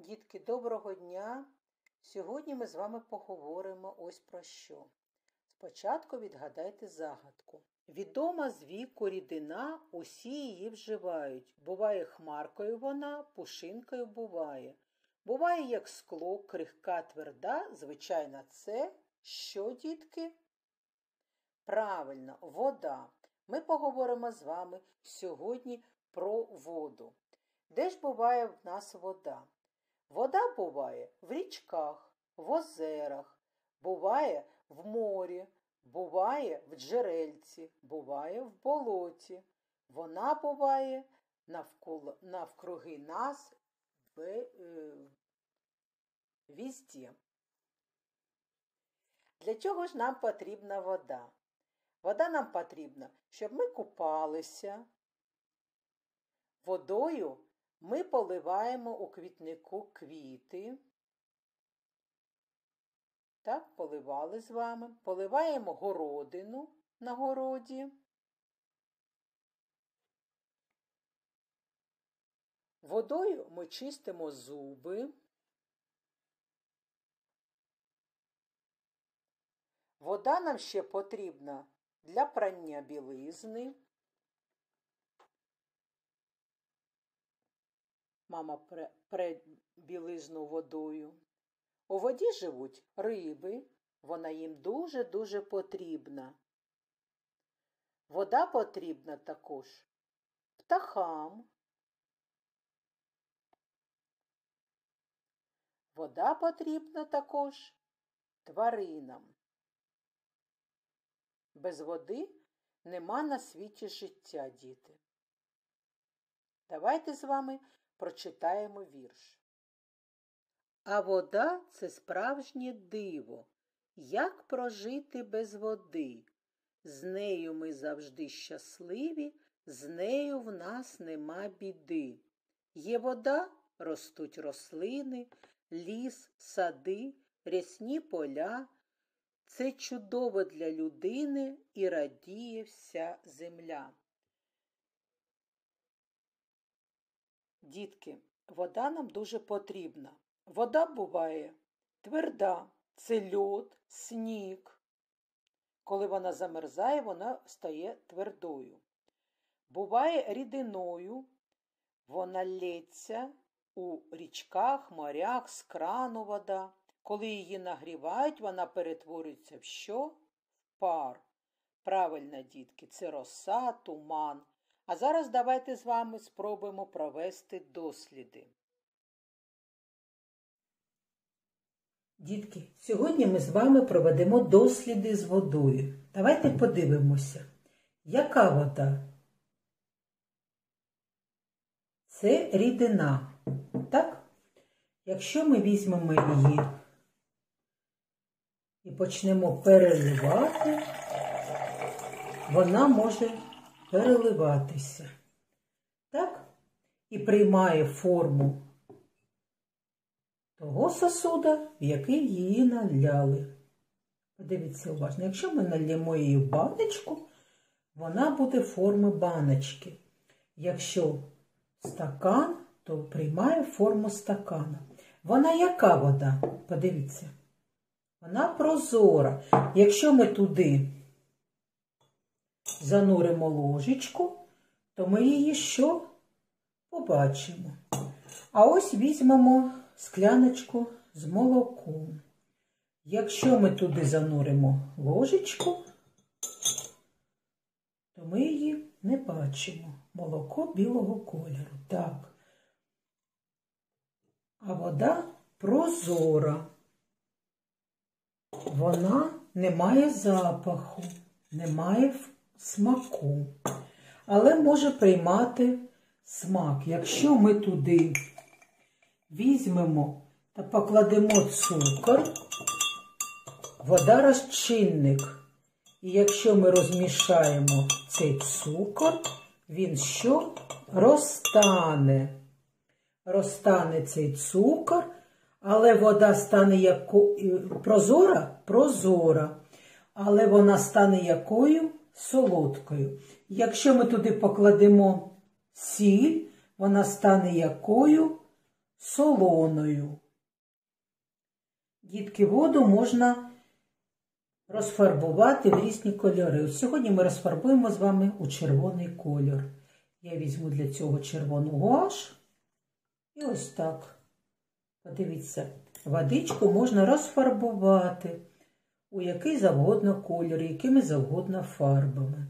Дітки, доброго дня! Сьогодні ми з вами поговоримо ось про що. Спочатку відгадайте загадку. Відома з віку рідина, усі її вживають. Буває хмаркою вона, пушинкою буває. Буває, як скло, крихка, тверда, звичайно, це що, дітки? Правильно, вода. Ми поговоримо з вами сьогодні про воду. Де ж буває в нас вода? Вода буває в річках, в озерах, буває в морі, буває в джерельці, буває в болоті. Вона буває навкруги нас везде. Для чого ж нам потрібна вода? Вода нам потрібна, щоб ми купалися. Водою ми поливаємо у квітнику квіти. Так, поливали з вами. Поливаємо городину на городі. Водою ми чистимо зуби. Вода нам ще потрібна для прання білизни. Мама пре білизну водою. У воді живуть риби, вона їм дуже-дуже потрібна. Вода потрібна також птахам. Вода потрібна також тваринам. Без води нема на світі життя, діти. Давайте з вами прочитаємо вірш. А вода – це справжнє диво. Як прожити без води? З нею ми завжди щасливі, з нею в нас нема біди. Є вода – ростуть рослини, ліс, сади, рясні поля. Це чудово для людини і радіє вся земля. Дітки, вода нам дуже потрібна. Вода буває тверда, це льод, сніг. Коли вона замерзає, вона стає твердою. Буває рідиною, вона лється у річках, морях, з крану вода. Коли її нагрівають, вона перетворюється в що? В пар. Правильно, дітки, це роса, туман. А зараз давайте з вами спробуємо провести досліди. Дітки, сьогодні ми з вами проведемо досліди з водою. Давайте подивимося, яка вода? Це рідина, так? Якщо ми візьмемо її і почнемо переливати, вона може переливатися, так? І приймає форму того сосуда, в який її наляли. Подивіться уважно, якщо ми нальємо її в баночку, вона буде форми баночки. Якщо стакан, то приймає форму стакана. Вона яка вода? Подивіться. Вона прозора. Якщо ми туди зануримо ложечку, то ми її що? Побачимо. А ось візьмемо скляночку з молоком. Якщо ми туди зануримо ложечку, то ми її не бачимо. Молоко білого кольору. Так. А вода прозора. Вона не має запаху, не має смаку, але може приймати смак. Якщо ми туди візьмемо та покладемо цукор, вода розчинник. І якщо ми розмішаємо цей цукор, він що? Розтане. Розтане цей цукор, але вода стане прозора? Прозора. Але вона стане якою? Солодкою. Якщо ми туди покладемо сіль, вона стане якою? солоною. Дітки, воду можна розфарбувати в різні кольори. Ось сьогодні ми розфарбуємо з вами у червоний кольор. Я візьму для цього червону гуаш і ось так. Подивіться, водичку можна розфарбувати у який завгодно кольор, якими завгодно фарбами.